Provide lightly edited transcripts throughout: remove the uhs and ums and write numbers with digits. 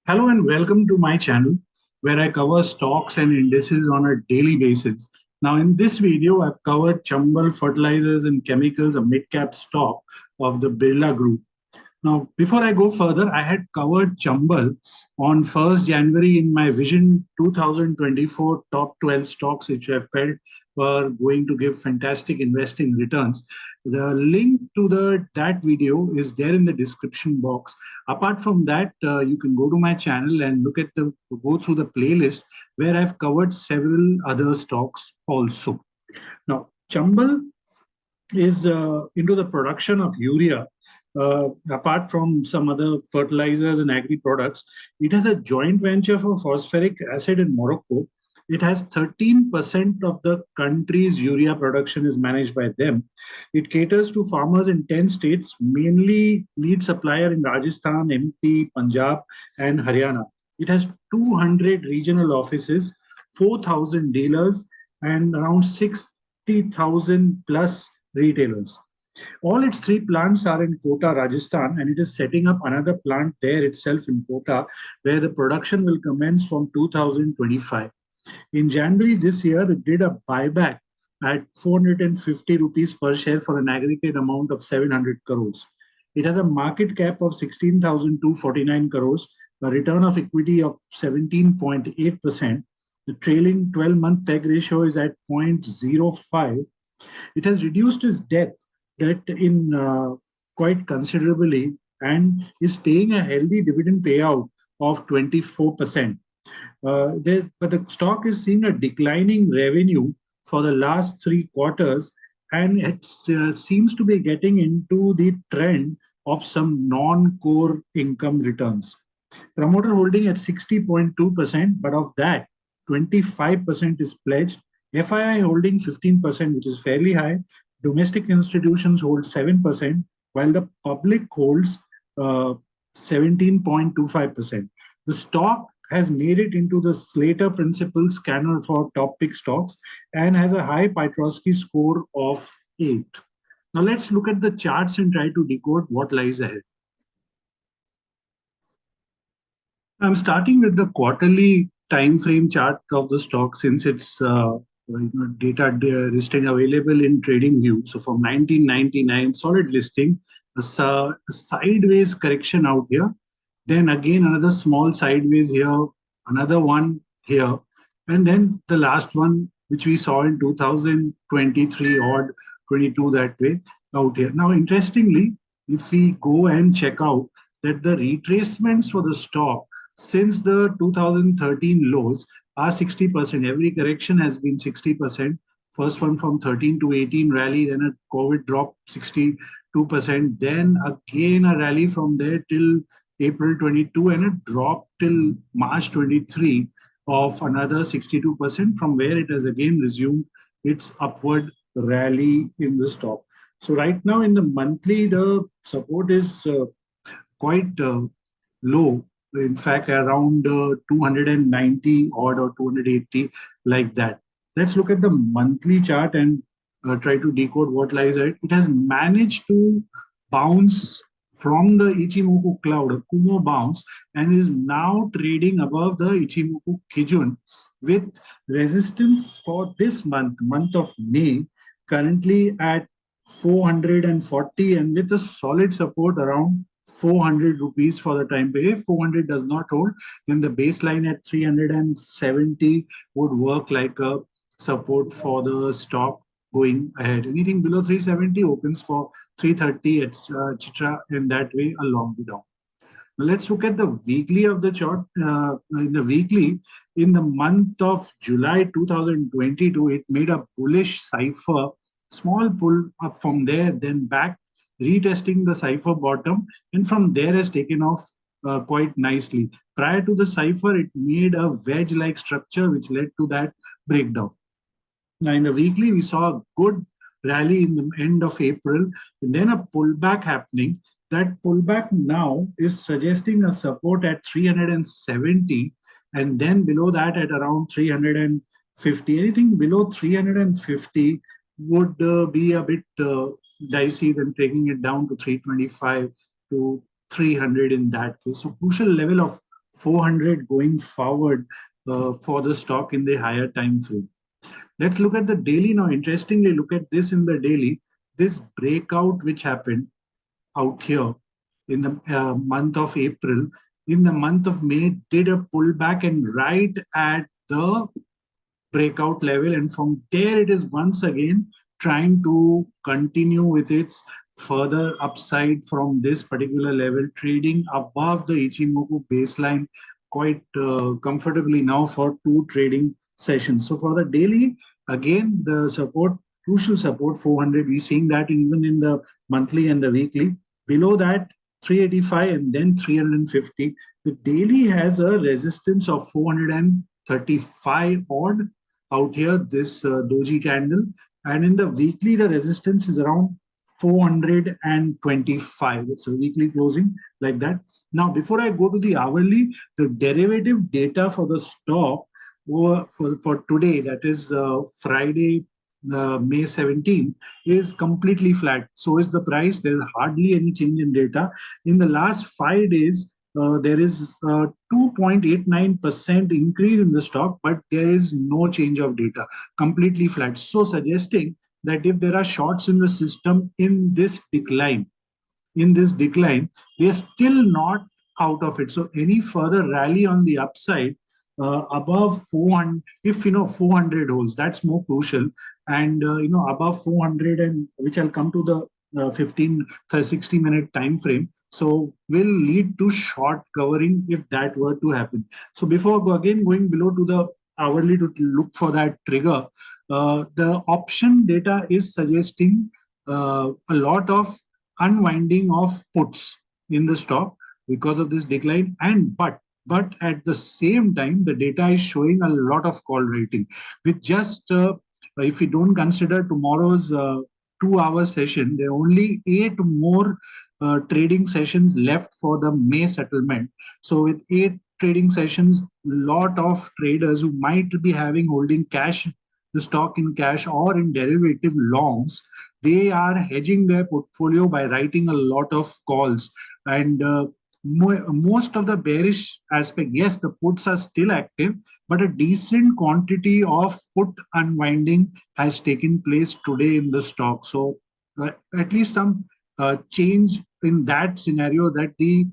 Hello and welcome to my channel where I cover stocks and indices on a daily basis. Now in this video, I've covered Chambal Fertilizers and Chemicals, a mid-cap stock of the Birla Group. Now, before I go further, I had covered Chambal on 1st January in my Vision 2024 top 12 stocks, which I felt were going to give fantastic investing returns. The link to that video is there in the description box. Apart from that, you can go to my channel and go through the playlist where I've covered several other stocks also. Now, Chambal is into the production of urea. Apart from some other fertilizers and agri products, it has a joint venture for phosphoric acid in Morocco. It has 13% of the country's urea production is managed by them. It caters to farmers in 10 states, mainly lead supplier in Rajasthan, MP, Punjab, and Haryana. It has 200 regional offices, 4,000 dealers, and around 60,000 plus retailers. All its three plants are in Kota, Rajasthan, and it is setting up another plant there itself in Kota, where the production will commence from 2025. In January this year, it did a buyback at 450 rupees per share for an aggregate amount of 700 crores. It has a market cap of 16,249 crores, a return of equity of 17.8%. The trailing 12-month PEG ratio is at 0.05. It has reduced its debt in quite considerably and is paying a healthy dividend payout of 24%. But the stock is seeing a declining revenue for the last 3 quarters, and it seems to be getting into the trend of some non-core income returns. Promoter holding at 60.2%, but of that, 25% is pledged. FII holding 15%, which is fairly high. Domestic institutions hold 7%, while the public holds 17.25%. The stock has made it into the Slater Principal scanner for top pick stocks and has a high Piotrowski score of 8. Now let's look at the charts and try to decode what lies ahead. I'm starting with the quarterly time frame chart of the stock since it's data listing available in TradingView. So from 1999, solid listing, a sideways correction out here. Then again, another small sideways here, another one here. And then the last one, which we saw in 2023 or 22 that way out here. Now, interestingly, if we go and check out that the retracements for the stock since the 2013 lows are 60%. Every correction has been 60%. First one from 13 to 18 rally, then a COVID drop 62%. Then again a rally from there till April 22 and a drop till March 23 of another 62%, from where it has again resumed its upward rally in the stock. So right now in the monthly, the support is quite low. In fact, around 290 odd or 280, like that. Let's look at the monthly chart and try to decode what lies ahead. It has managed to bounce from the Ichimoku cloud, a Kumo bounce, and is now trading above the Ichimoku Kijun with resistance for this month of May, currently at 440 and with a solid support around 400 rupees for the time being. If 400 does not hold, then the baseline at 370 would work like a support for the stock going ahead. Anything below 370 opens for 330, etc. in that way along the down. Now let's look at the weekly of the chart. In the weekly, in the month of July 2022, it made a bullish cipher, small pull up from there, then back, retesting the cipher bottom, and from there has taken off quite nicely. Prior to the cipher, it made a wedge-like structure which led to that breakdown. Now in the weekly, we saw a good rally in the end of April, and then a pullback happening. That pullback now is suggesting a support at 370, and then below that at around 350. Anything below 350 would be a bit dicey, then taking it down to 325 to 300 in that case. So crucial level of 400 going forward for the stock in the higher time frame. Let's look at the daily now. Interestingly, look at this in the daily. This breakout which happened out here in the month of April, in the month of May, did a pullback and right at the breakout level, and from there it is once again trying to continue with its further upside from this particular level, trading above the Ichimoku baseline quite comfortably now for two trading sessions. So for the daily, again the support, crucial support 400, we're seeing that even in the monthly and the weekly. Below that 385 and then 350. The daily has a resistance of 435 odd out here, this doji candle, and in the weekly the resistance is around 425. It's a weekly closing like that. Now before I go to the hourly, the derivative data for the stock for today, that is Friday, May 17, is completely flat. So is the price. There is hardly any change in data. In the last 5 days, there is 2.89% increase in the stock, but there is no change of data, completely flat. So suggesting that if there are shorts in the system in this decline, they are still not out of it. So any further rally on the upside above 400, if 400 holds, that's more crucial. And above 400, and which I'll come to the 15 60-minute time frame, so will lead to short covering if that were to happen. So before going below to the hourly to look for that trigger, the option data is suggesting a lot of unwinding of puts in the stock because of this decline, and but at the same time the data is showing a lot of call rating with just if we don't consider tomorrow's 2 hour session, there are only 8 more trading sessions left for the May settlement. So with 8 trading sessions, lot of traders who might be having holding cash, the stock in cash or in derivative longs, they are hedging their portfolio by writing a lot of calls. And most of the bearish aspect, yes, the puts are still active, but a decent quantity of put unwinding has taken place today in the stock. So at least some change in that scenario, that the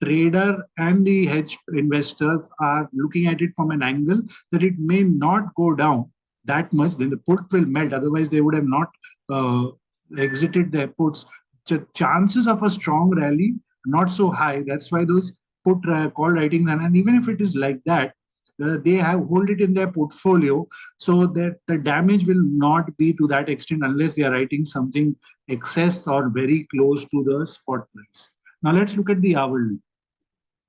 trader and the hedge investors are looking at it from an angle that it may not go down that much, then the put will melt. Otherwise, they would have not exited their puts. The chances of a strong rally not so high. That's why those put call writings, and even if it is like that, they have hold it in their portfolio, so that the damage will not be to that extent unless they are writing something excess or very close to the spot price. Now let's look at the hourly.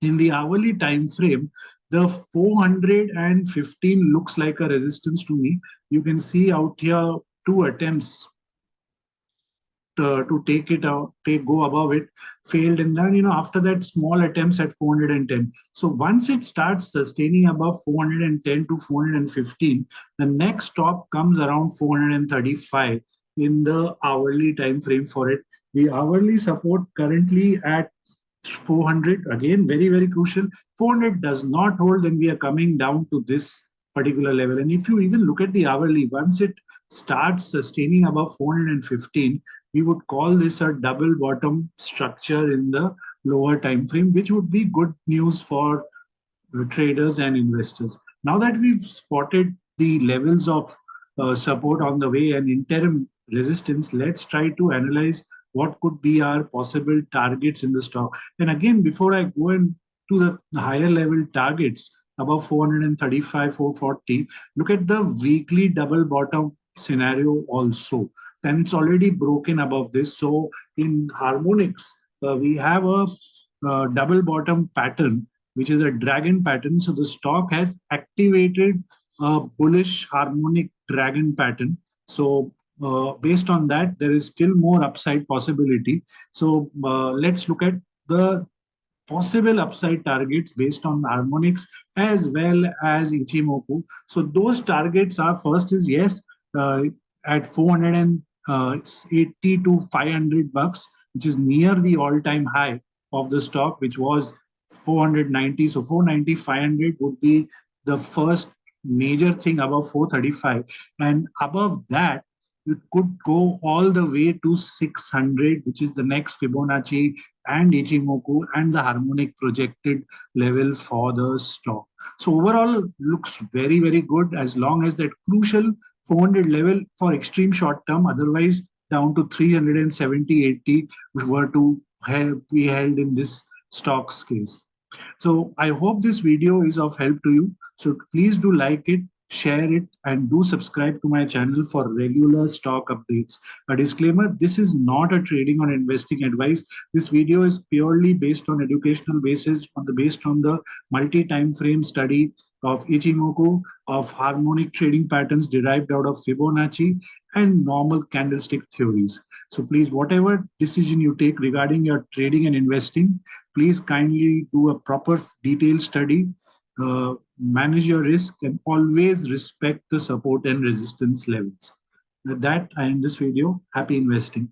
In the hourly time frame, the 415 looks like a resistance to me. You can see out here 2 attempts to take it out, go above it, failed, and then after that small attempts at 410. So once it starts sustaining above 410 to 415, the next stop comes around 435 in the hourly time frame for it. The hourly support currently at 400, again very very crucial. 400 does not hold, then we are coming down to this particular level. And if you even look at the hourly, once it starts sustaining above 415, we would call this a double bottom structure in the lower time frame, which would be good news for traders and investors. Now that we've spotted the levels of support on the way and interim resistance, let's try to analyze what could be our possible targets in the stock. And again, before I go into the higher level targets above 435, 440, look at the weekly double bottom scenario also. And it's already broken above this. So in harmonics, we have a double bottom pattern, which is a dragon pattern. So the stock has activated a bullish harmonic dragon pattern. So based on that, there is still more upside possibility. So let's look at the possible upside targets based on harmonics as well as Ichimoku. So those targets are, first is yes, at 480 to $500, which is near the all-time high of the stock, which was 490. So 490, 500 would be the first major thing above 435. And above that, you could go all the way to 600, which is the next Fibonacci and Ichimoku and the harmonic projected level for the stock. So overall, looks very, very good as long as that crucial 400 level for extreme short term. Otherwise, down to 370, 80 were to be held in this stocks case. So I hope this video is of help to you. So please do like it, share it, and do subscribe to my channel for regular stock updates. A disclaimer, this is not a trading or investing advice. This video is purely based on educational basis, based on the multi-time frame study of Ichimoku, of harmonic trading patterns derived out of Fibonacci, and normal candlestick theories. So please, whatever decision you take regarding your trading and investing, please kindly do a proper detailed study, manage your risk, and always respect the support and resistance levels. With that, I end this video. Happy investing.